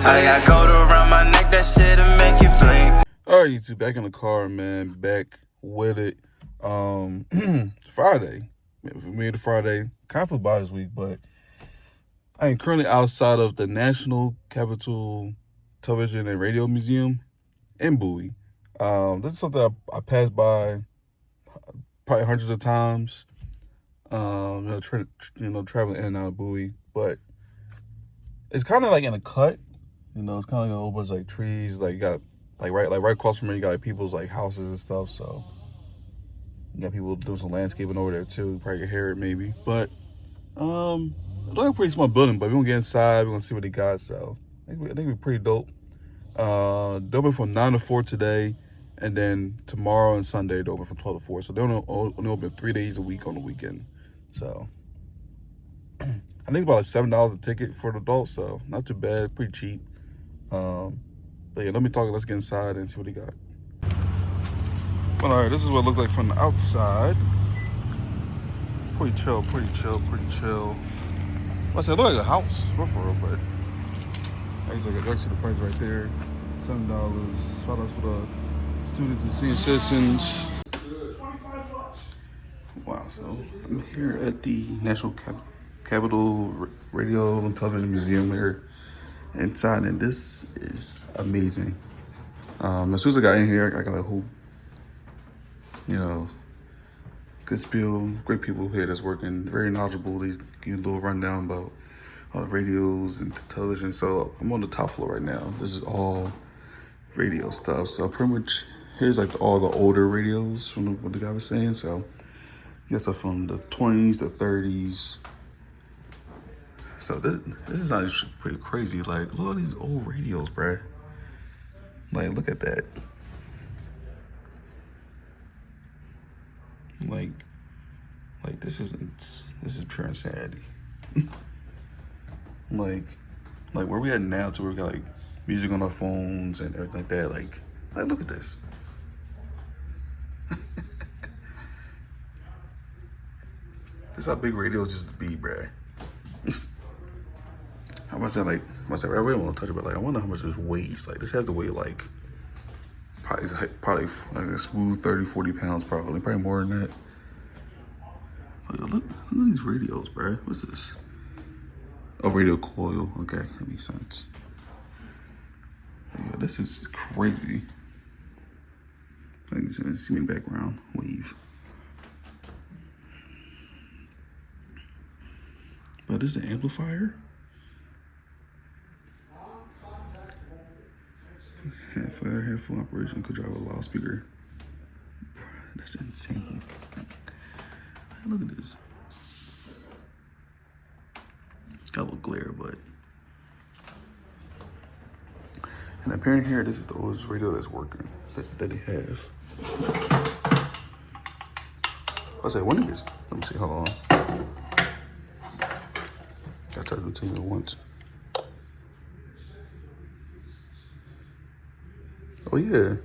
I got gold around my neck, that shit'll make you blink. All right, YouTube, back in the car, man. Back with it. Friday. For me, the Friday. Kind of flew by this week, but I am currently outside of the National Capital Television and Radio Museum in Bowie. This is something I passed by probably hundreds of times. Traveling in and out of Bowie, but it's kind of like in a cut. It's kind of like a whole bunch of like trees. Like you got right across from me, you got like people's like houses and stuff. So you got people doing some landscaping over there too. You probably can hear it maybe, but it's like a pretty small building. But we're gonna get inside. We're gonna see what they got. So I think we're pretty dope. They'll open from 9 to 4 today, and then tomorrow and Sunday they'll open from 12 to 4. So they only open 3 days a week on the weekend. So I think it's about like $7 a ticket for an adult. So not too bad, pretty cheap. But yeah, let me talk. Let's get inside and see what he got. All right, this is what it looks like from the outside. Pretty chill. I said, it look like a house, for real, but I see the price right there. $7, $5 for the students and senior citizens. Wow, so I'm here at the National Capital Radio and Television Museum here inside, and this is amazing. As soon as I got in here, I got a whole, good spiel, great people here that's working, very knowledgeable. They give you a little rundown about all the radios and television. So I'm on the top floor right now. This is all radio stuff. So pretty much here's like all the older radios from what the guy was saying. So you got stuff from the 20s, the 30s. So this is actually pretty crazy. Like, look at these old radios, bruh. Like, look at that. Like this is pure insanity. like where we at now to where we got like music on our phones and everything like that. Like look at this. This is how big radios used to be, bruh. How much I really want to touch it, but like I wonder how much this weighs. Like this has to weigh like probably like a smooth 30-40 pounds, probably more than that. Look at these radios, bro. What's this? Oh, radio coil. Okay, that makes sense. Yeah, this is crazy. You can see me in the background. Wave. But this is the amplifier. Half full operation, could drive a loudspeaker. That's insane. Look at this. It's got a little glare, but. And apparently here, this is the oldest radio that's working that they have. I said, when is this? Let me see, hold on. I tried to do it to you at once. Oh yeah.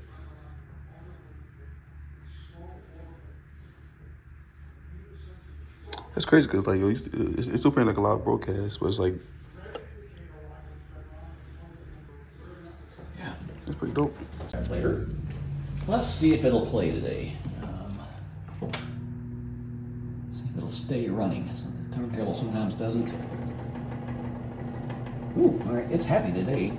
That's crazy because like it's still playing like a lot of broadcasts, but it's like it's pretty dope. Later. Let's see if it'll play today. Let's see if it'll stay running. The turntable sometimes doesn't. Ooh, all right, it's happy today.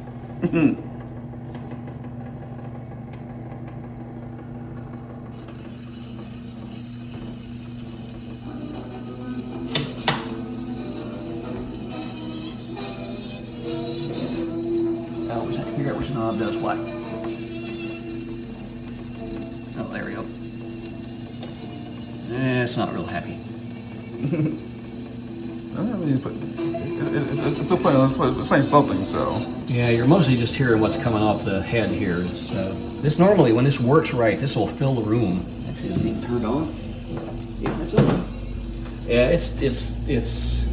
Figure out which knob does what. Oh, there we go. It's not real happy. I mean, it's still playing. It's playing something. So yeah, you're mostly just hearing what's coming off the head here. It's this normally when this works right, this will fill the room. Actually, is it being turned on? Yeah, that's it. Yeah, it's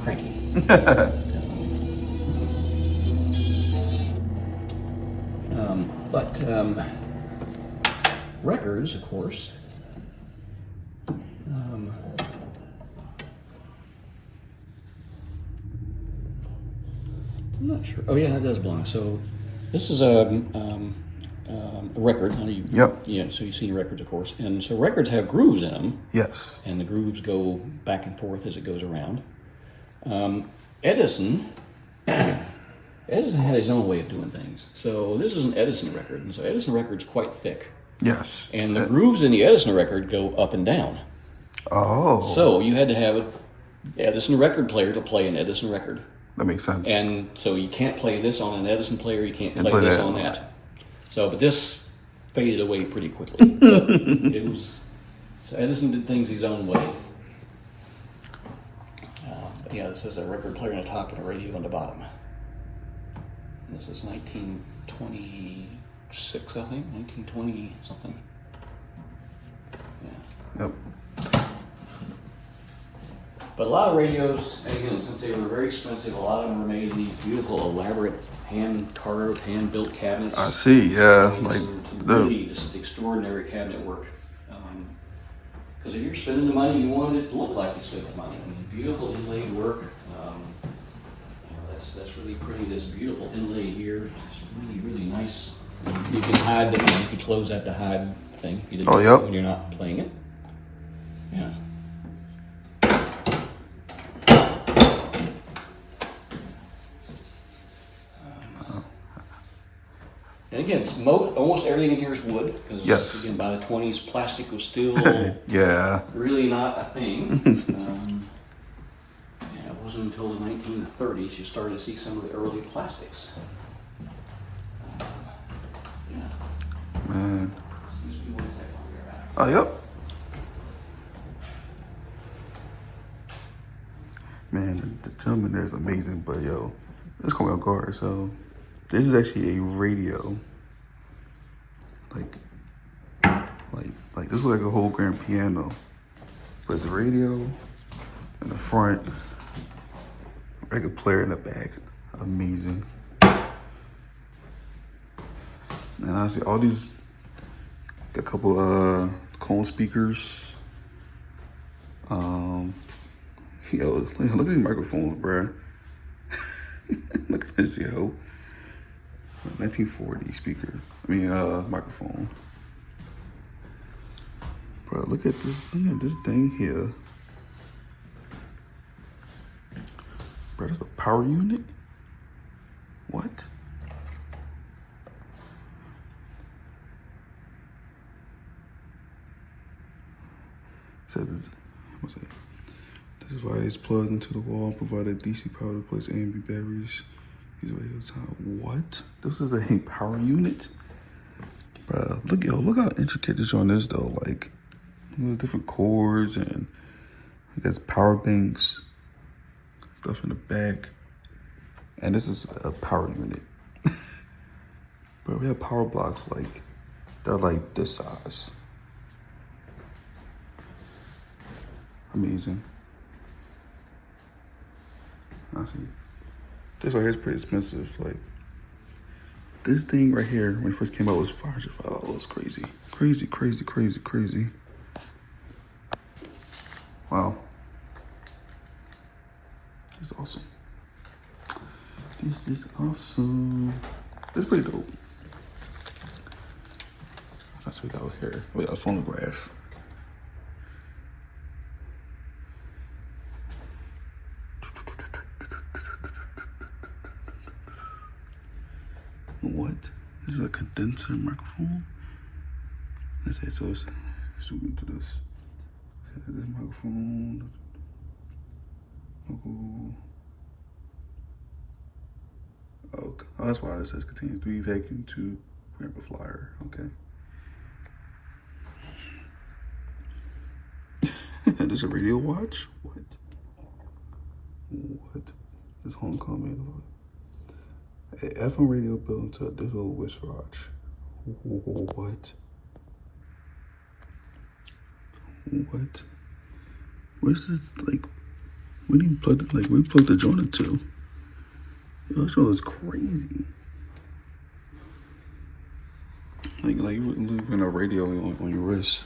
cranky. But records, of course. I'm not sure. Oh yeah, that does belong. So this is a record. Yep. Yeah. So you've seen records, of course, and so records have grooves in them. Yes. And the grooves go back and forth as it goes around. Edison had his own way of doing things. So this is an Edison record, and so Edison record's quite thick. Yes. And the grooves in the Edison record go up and down. Oh. So you had to have an Edison record player to play an Edison record. That makes sense. And so you can't play this on an Edison player, you can't play this on that. So, but this faded away pretty quickly. So Edison did things his own way. But yeah, this is a record player on the top and a radio on the bottom. And this is 1926, I think, 1920 something. Yeah. Yep. But a lot of radios, again, since they were very expensive, a lot of them were made in these beautiful, elaborate, hand-carved, hand-built cabinets. I see, yeah. And Like some really just extraordinary cabinet work. Because if you're spending the money, you want it to look like you spent the money. I mean, beautiful inlaid work. That's really pretty. This beautiful inlay here. It's really, really nice. You can hide them. You can close that to hide thing. You didn't when you're not playing it. Yeah. And again, almost everything in here is wood, because again, by the 20s, plastic was still really not a thing. It wasn't until the 1930s you started to see some of the early plastics. Man. Oh, yep. Man, the gentleman there is amazing, but yo, let's call me off guard. So, this is actually a radio. Like this is like a whole grand piano. But it's a radio in the front, record player in the back. Amazing. And honestly, all these, got a couple cone speakers. Yo, look at these microphones, bruh. Look at this, yo. 1940 speaker. Microphone. Bro, look at this thing here. Bro, that's a power unit? What? What's that? This device plugged into the wall, provided DC power to replace A and B batteries. These radio time. What? This is a power unit? Bruh, look how intricate this joint is though. Like, different cords and it has power banks, stuff in the back. And this is a power unit. Bro, we have power blocks like, they're like this size. Amazing. Honestly, this right here is pretty expensive. Like, this thing right here, when it first came out, was $500. It's crazy. Crazy. Wow. This is awesome. This is pretty dope. That's what we got here. We got a phonograph. What? This is a condenser microphone? Let's say, so it's zoom into this. This microphone. Okay. Oh, that's why it says contains 3 vacuum tube amplifier. Okay. There's a radio watch? What? This homecoming. A FM radio built into a digital wristwatch. What? Where's this, like, we didn't plug it, like, we plugged the joint into. Yo, this joint is crazy. Like you living a radio on your wrist.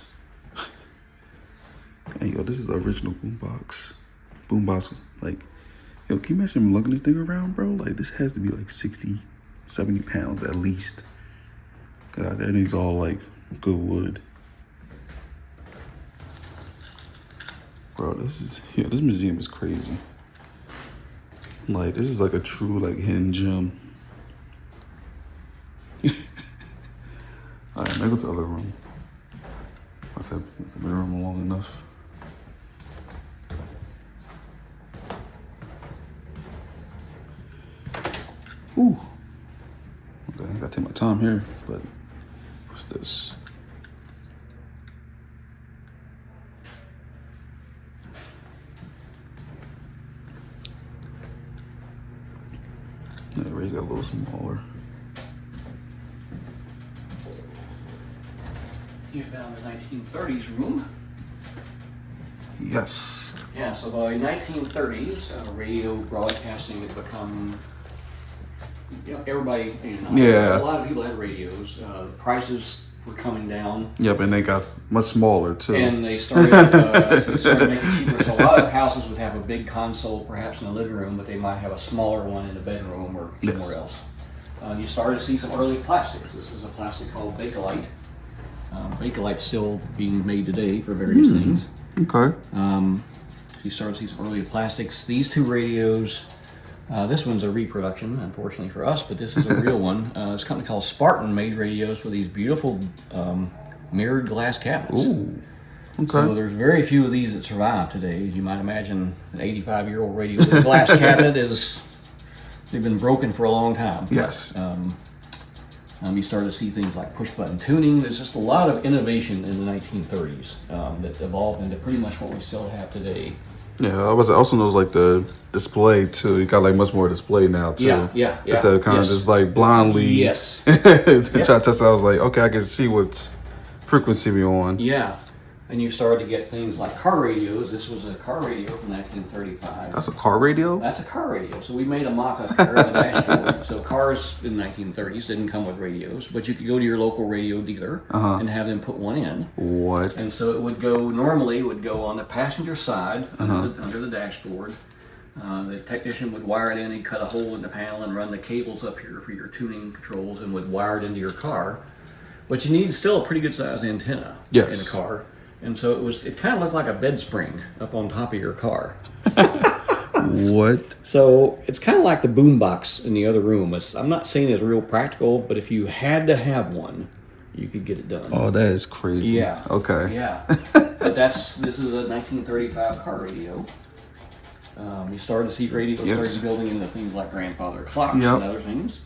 And yo, this is the original boombox. Boombox, like, Yo, can you imagine lugging this thing around, bro? Like, this has to be like 60, 70 pounds at least. God, that thing's all like good wood. Bro, this museum is crazy. Like, this is like a true, like, hidden gem. All right, now go to the other room. I said, it's been room long enough. Ooh. Okay, I gotta take my time here, but what's this? Yeah, raise that a little smaller. You found the 1930s room. Yes. Yeah, so by 1930s, radio broadcasting had become, everybody, Yeah. a lot of people had radios. The prices were coming down. Yep, and they got much smaller too. And they started, making it cheaper. So a lot of houses would have a big console, perhaps in the living room, but they might have a smaller one in the bedroom or somewhere else. You started to see some early plastics. This is a plastic called Bakelite. Bakelite's still being made today for various things. Okay. You start to see some early plastics. These two radios, this one's a reproduction, unfortunately for us, but this is a real one. It's a company called Spartan made radios with these beautiful mirrored glass cabinets. Ooh. Okay. So there's very few of these that survive today. As you might imagine, an 85-year-old radio with a glass cabinet they've been broken for a long time. Yes. You start to see things like push-button tuning. There's just a lot of innovation in the 1930s that evolved into pretty much what we still have today. Yeah, I also knows like the display too. You got like much more display now too. Yeah. Instead of kind of just like blindly. Yes. Try to test. I was like, okay, I can see what frequency we on. Yeah. And you started to get things like car radios. This was a car radio from 1935. That's a car radio? That's a car radio. So we made a mock-up here of the dashboard. So cars in the 1930s didn't come with radios, but you could go to your local radio dealer and have them put one in. What? And so it would go on the passenger side under the dashboard. The technician would wire it in. He'd cut a hole in the panel and run the cables up here for your tuning controls and would wire it into your car. But you need still a pretty good sized antenna in a car. And so it kind of looked like a bed spring up on top of your car. What? So it's kind of like the boombox in the other room. I'm not saying it's real practical, but if you had to have one, you could get it done. Oh, that is crazy. Yeah. Okay. Yeah. But this is a 1935 car radio. You started to see radios started building into things like grandfather clocks and other things.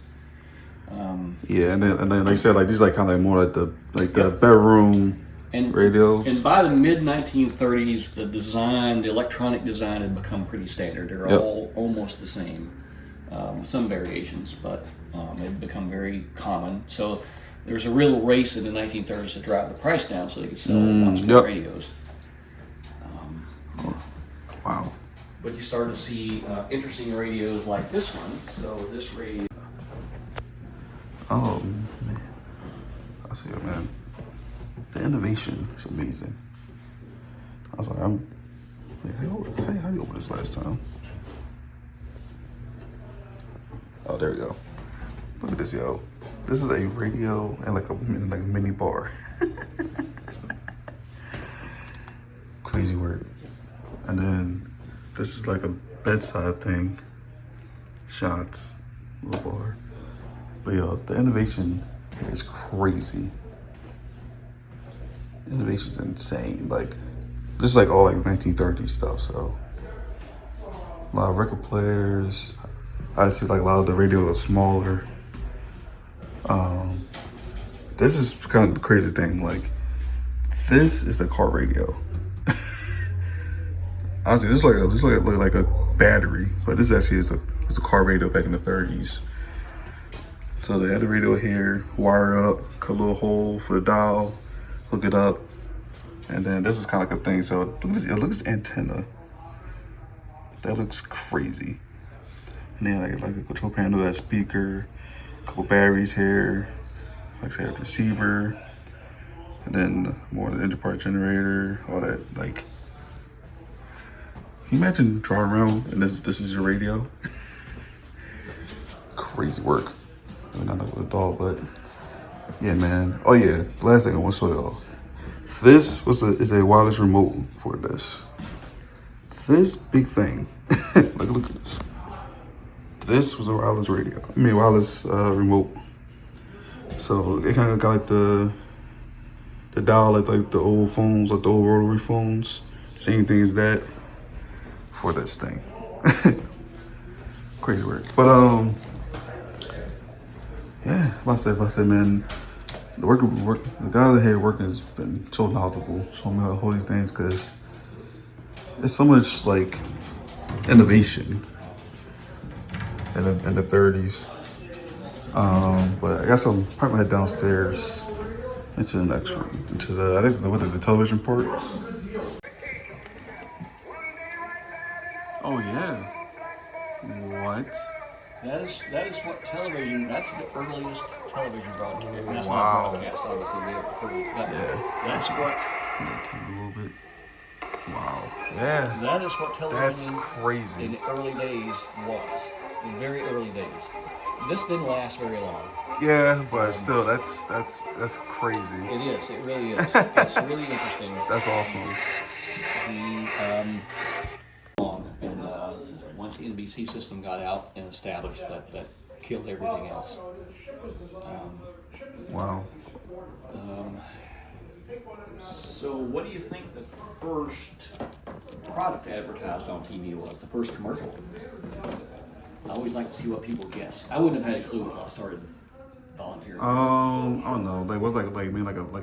Yeah, and then like I said, like these like kind of like more like the bedroom radios. And by the mid 1930s, the electronic design had become pretty standard. They're all almost the same, some variations, but they've become very common. So there's a real race in the 1930s to drive the price down so they could sell lots more radios. Wow. But you started to see interesting radios like this one. So this radio. Oh man, I see it, man. The innovation is amazing. I was like, how do you open this last time? Oh, there we go. Look at this, yo. This is a radio and like a mini bar. Crazy work. And then this is like a bedside thing. Shots, little bar. But yo, the innovation is crazy. Innovation's insane. Like, this is like all like 1930s stuff. So a lot of record players. I feel like a lot of the radio is smaller. This is kind of the crazy thing. Like, this is a car radio. Honestly, this is like a battery, but this actually is a car radio back in the 30s. So they had the radio here, wire up, cut a little hole for the dial, hook it up, and then this is kind of like a thing. So look at this, look at this antenna. That looks crazy. And then like a control panel, that speaker, a couple batteries here, like I said, receiver, and then more of the interpart generator, all that. Like, Can you imagine driving around and this is your radio? Crazy work. I mean, I know with a dog, but yeah, man. Oh yeah, last thing I want to show y'all. This is a wireless remote for this. This big thing. Look at this. This was a wireless radio. I mean, wireless remote. So it kind of got like the dial like the old phones, like the old rotary phones. Same thing as that for this thing. Crazy work. But yeah, like I said, man, the guy that here working has been so knowledgeable, showing me how to hold these things, because there's so much like innovation in the 30s. But I guess I'm probably head downstairs into the next room, into the, I think the television part. Oh yeah. What? That is what television. That's the earliest television broadcast. That's Wow. not broadcast, obviously. We have recorded. Yeah. That's what. A little bit. Wow. Yeah. That is what That's television crazy. in the early days was. In very early days. This didn't last very long. Yeah, but still, that's crazy. It is. It really is. It's really interesting. That's awesome. The and once the NBC system got out and established, that killed everything else. Wow. So what do you think the first product advertised on TV was? The first commercial? I always like to see what people guess. I wouldn't have had a clue until I started volunteering. I don't know. Like what's like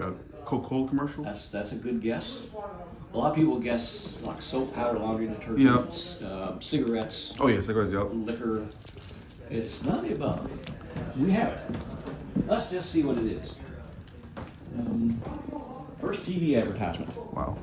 a Coca-Cola commercial? That's a good guess. A lot of people guess like soap, powder, laundry detergents, cigarettes, Oh yeah, cigarettes. Yep. liquor. It's none of the above. We have it. Let's just see what it is. First TV advertisement. Wow.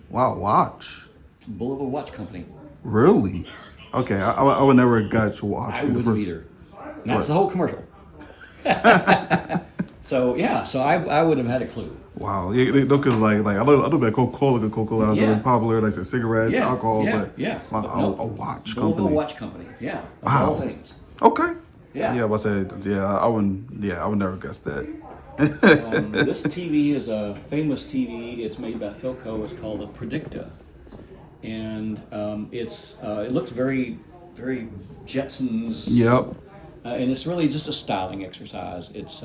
Wow. Watch. Boul Watch Company. Really? Okay. I would never have got your watch. I wouldn't either. And that's the whole commercial. So I would have had a clue. Wow. Yeah, because like I know about Coca-Cola. Coca-Cola was really popular. Like I said, cigarettes, alcohol, but a watch Boul company. Watch Company. Yeah. Of Wow. all things. Okay. Yeah. Yeah, but I said, I wouldn't. Yeah, I would never guess that. This TV is a famous TV. It's made by Philco. It's called a Predicta, and it looks very, very Jetsons. Yep. And it's really just a styling exercise. It's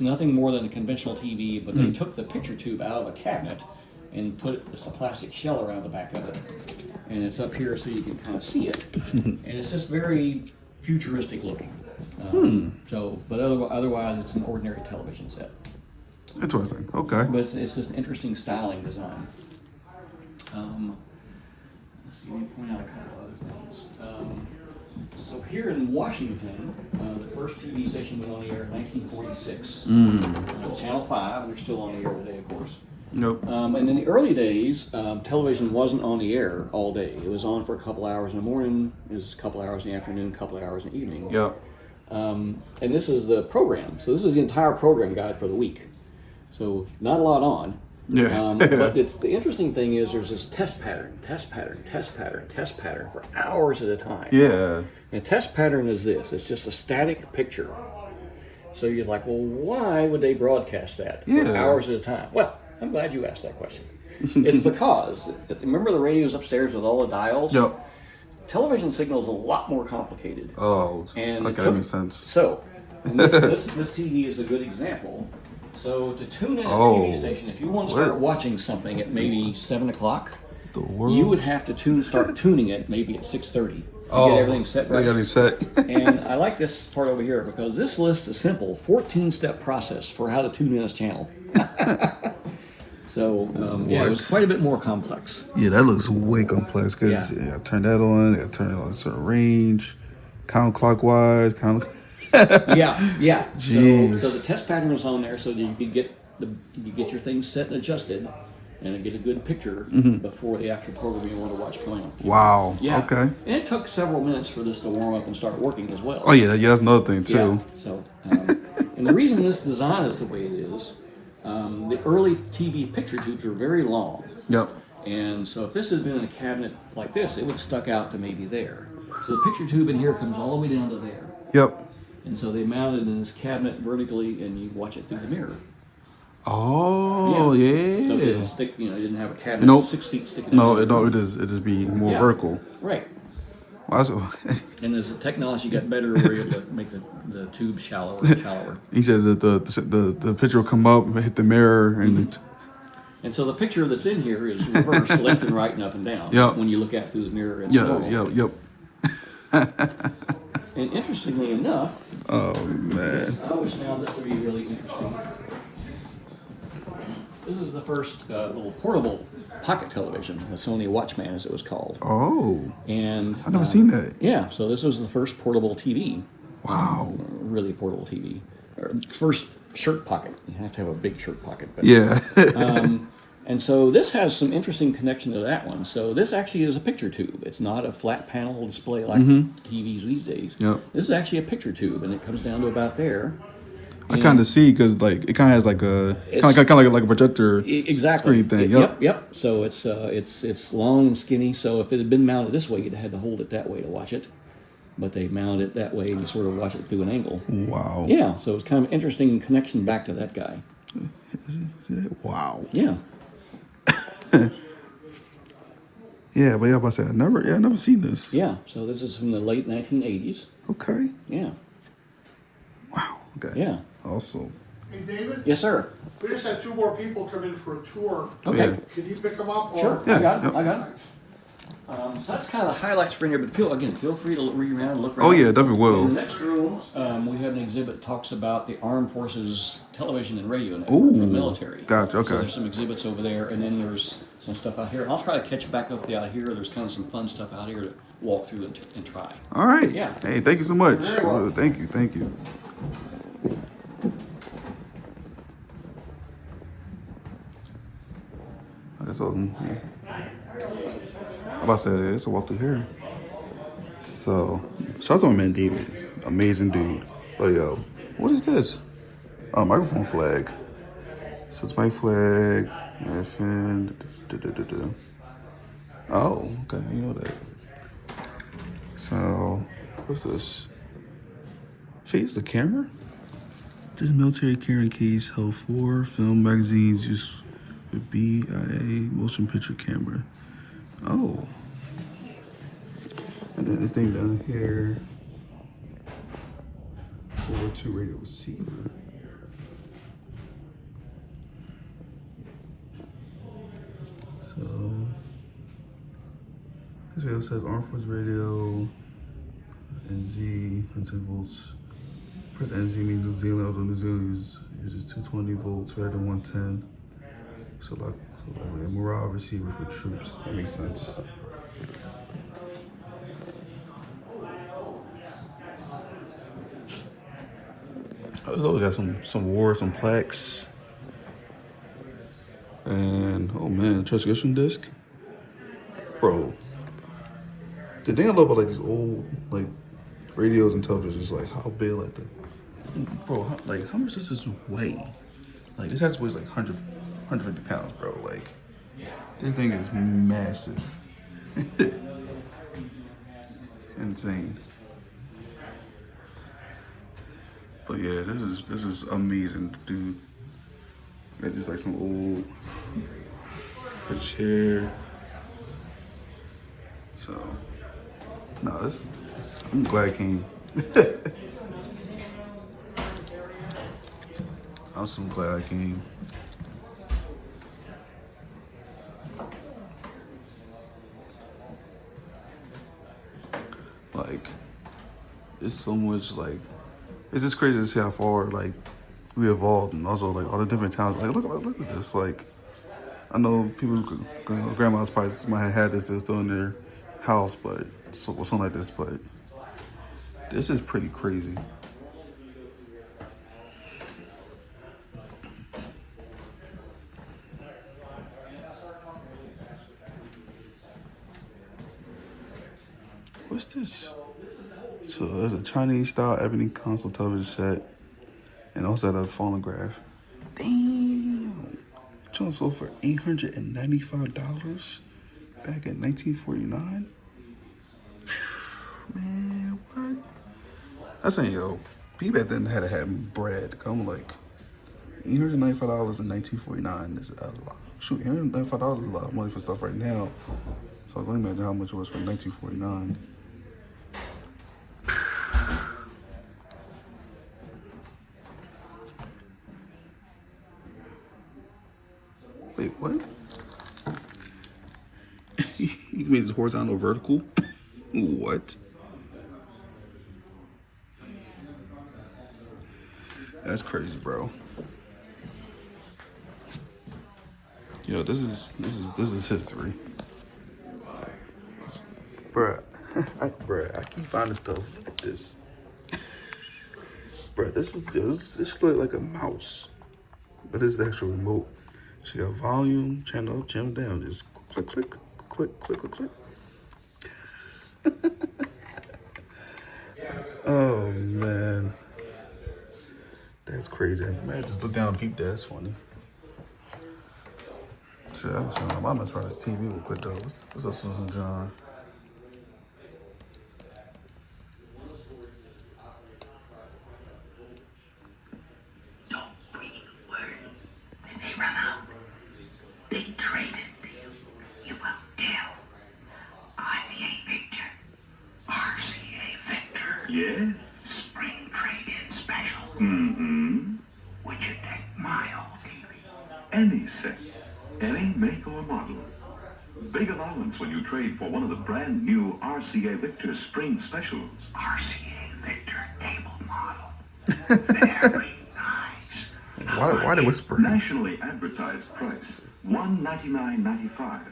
nothing more than a conventional TV, but they took the picture tube out of a cabinet and put just a plastic shell around the back of it, and it's up here so you can kind of see it, and it's just very futuristic looking. But otherwise, it's an ordinary television set. Interesting. Okay. But it's just an interesting styling design. Let's see, let me point out a couple other things. So here in Washington, the first TV station went on the air in 1946. Channel 5, they're still on the air today, of course. Nope. And in the early days, television wasn't on the air all day. It was on for a couple hours in the morning, it was a couple hours in the afternoon, a couple hours in the evening. Yep. And this is the program. So this is the entire program guide for the week. So not a lot on. Yeah. But the interesting thing is there's this test pattern for hours at a time. Yeah. And test pattern is this. It's just a static picture. So you're like, well, why would they broadcast that for hours at a time? Well, I'm glad you asked that question. It's because, remember the radios upstairs with all the dials? Yep. Television signal is a lot more complicated. Oh, And okay, that makes sense. So, and this TV is a good example. So to tune in a TV station, if you want to start watching something at maybe 7 o'clock, you would have to start tuning it maybe at 6:30 to get everything set right. Got it set. And I like this part over here because this list is simple, 14-step process for how to tune in this channel. So, it was quite a bit more complex. Yeah, that looks way complex because I turn that on, I turn it on a certain range, counterclockwise, Yeah. Jeez. So the test pattern was on there so that you could get your things set and adjusted, and get a good picture before the actual program you want to watch coming up. Wow. Yeah. Okay. And it took several minutes for this to warm up and start working as well. Oh yeah, that's another thing too. Yeah. So, and the reason this design is the way it is, the early TV picture tubes are very long. Yep. And so if this had been in a cabinet like this, it would have stuck out to maybe there. So the picture tube in here comes all the way down to there. Yep. And so they mounted in this cabinet vertically, and you watch it through the mirror. Oh yeah. So it didn't stick, you didn't have a cabinet 6 feet sticking No, out. it just be more vertical. Right. Wow, And as the technology got better, we were able to make the tube shallower and shallower. He said that the picture will come up, hit the mirror, and And so the picture that's in here is reversed, left and right and up and down. Yep. When you look at it through the mirror, it's normal. Yep. And interestingly enough, Oh man. I always found this to be really interesting. This is the first little portable pocket television, the Sony Watchman, as it was called. Oh. And I've never seen that. Yeah, so this was the first portable TV. Wow. Really portable TV. Or first shirt pocket. You have to have a big shirt pocket. But, Yeah. and so this has some interesting connection to that one. So this actually is a picture tube. It's not a flat panel display like TVs these days. Yep. This is actually a picture tube, and it comes down to about there. I kind of see because like it kind of has like a kind of like a projector screen thing. Yep. So it's long and skinny. So if it had been mounted this way, you'd have had to hold it that way to watch it. But they mount it that way, and you sort of watch it through an angle. Wow. Yeah. So it's kind of an interesting connection back to that guy. Wow. Yeah. Yeah, but I said I never seen this. Yeah. So this is from the late 1980s. Okay. Yeah. Wow. Okay. Yeah. Also. Hey, David? Yes, sir. We just had 2 more people come in for a tour. Okay. Yeah. Can you pick them up? Sure. Yeah, I got it. yep. I got it. So that's kind of the highlights for in here, but feel free to read around and look around. Oh yeah, definitely In will. the next room, we have an exhibit that talks about the Armed Forces television and radio network for the military. Gotcha, okay. So there's some exhibits over there, and then there's some stuff out here. I'll try to catch back up out here. There's kind of some fun stuff out here to walk through and try. All right. Yeah. Hey, thank you so much. You're very welcome. Thank you. Okay, so yeah. I'm about to say it's a walk through here. So shout out to my man David, amazing dude. But yo, what is this? Oh, microphone flag. So it's my flag. FN. Oh, okay, you know that. So, what's this? Shit, it's the camera? This military carrying case held 4 film magazines used with BIA motion picture camera. Oh. And then this thing down here. 402 radio receiver. So, this radio says Armed Forces Radio, NZ, 110 volts. Press NZ means New Zealand, although New Zealand uses 220 volts rather than 110. So like a morale receiver for troops. That makes sense. Oh, we got some awards, some plaques. And oh man, transcription disc. Bro. The thing I love about like these old like radios and televisions is like how big like bro, how much does this weigh? Like this has to weigh like 150 pounds, bro. Like this thing is massive. Insane. But yeah, this is amazing, dude. Got just like some old chair. So, no, I'm glad I came. I'm so glad I came. Like, it's so much like, it's just crazy to see how far like we evolved, and also like all the different towns. Like look at this. Like I know people, grandma's probably might have had this still in their house, but something like this. But this is pretty crazy. what's this? So there's a Chinese style ebony console television set, and also had a phonograph. Damn, John sold for $895 back in 1949. Man, what? I saying, yo, he back then had to have bread. I'm like, $895 in 1949 is a lot. Shoot, $895 is a lot of money for stuff right now. So I can imagine how much it was from 1949. Wait, what? He made this horizontal vertical? What? That's crazy, bro. Yo, this is history. Bruh, I keep finding stuff like this. Bruh, this look like a mouse. But this is the actual remote. So you got volume, channel up, channel down. Just click, click, click, click, click, click. Oh man. That's crazy. Man, just look down and peep that. That's funny. Shit, I'm showing my mama's front of this TV real quick though. What's up, Susan John? Don't breathe a word. When they run out, big trade-in deal. You will tell. RCA Victor. RCA Victor. Yes? Spring trade-in special. Mm-hmm. Would you take my old TV? Any set, any make or model. Big allowance when you trade for one of the brand new RCA Victor Spring Specials. RCA Victor table model. Very nice. Why they whispering? Nationally advertised price, $199.95.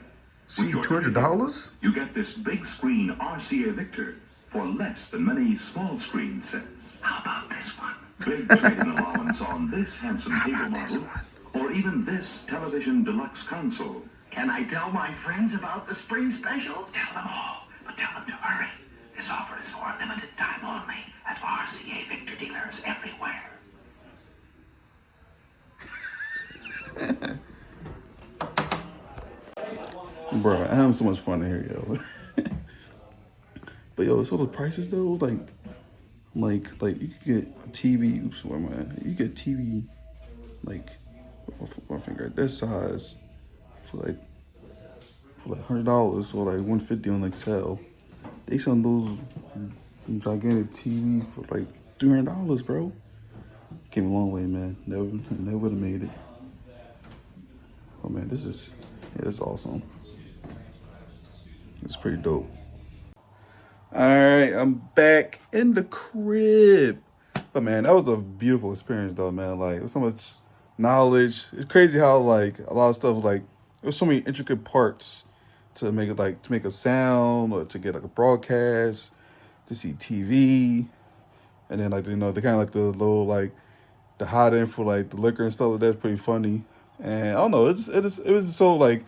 See, $200? You get this big screen RCA Victor for less than many small screen sets. How about this one? Big trade-in allowance on this handsome table model, or even this television deluxe console. Can I tell my friends about the spring special? Tell them all, but tell them to hurry. This offer is for a limited time only at RCA Victor dealers everywhere. Bro, I have so much fun in here, yo. But yo, so the prices though, like you could get a TV. Oops, where am I at? You get a TV, like my finger that size for like $100 or like $150 on like sale. They selling those gigantic TVs for like $300, bro. Came a long way, man. Never would have made it. Oh man, this is awesome. It's pretty dope. All right, I'm back in the crib. But man, that was a beautiful experience though, man. Like, there's so much knowledge. It's crazy how like a lot of stuff, like there's so many intricate parts to make it, like to make a sound or to get like a broadcast, to see TV, and then like they kind of like the little like the hot end for like the liquor and stuff like that's pretty funny. And I don't know, it was so like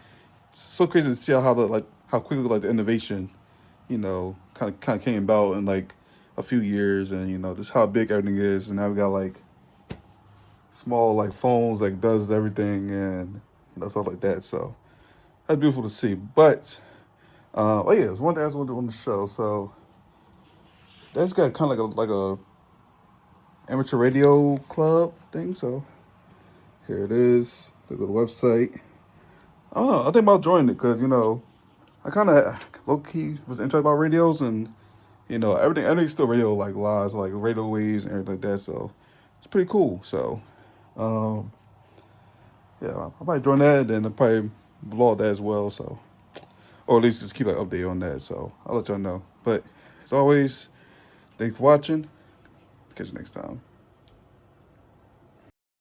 so crazy to see how quickly like the innovation, kind of came about in like a few years, and just how big everything is. And now we got like small like phones like does everything, and stuff like that. So that's beautiful to see. But oh yeah, there's one thing I was going to do on the show. So that's got kind of like a amateur radio club thing. So here it is. Go to the website. I don't know. I think about joining it because I kind of low-key was interested about radios, and everything still radio like lives, like radio waves and everything like that. So it's pretty cool. So yeah, I'll probably join that, and then I'll probably vlog that as well. So, or at least just keep an update on that. So I'll let y'all know. But as always, thanks for watching. Catch you next time.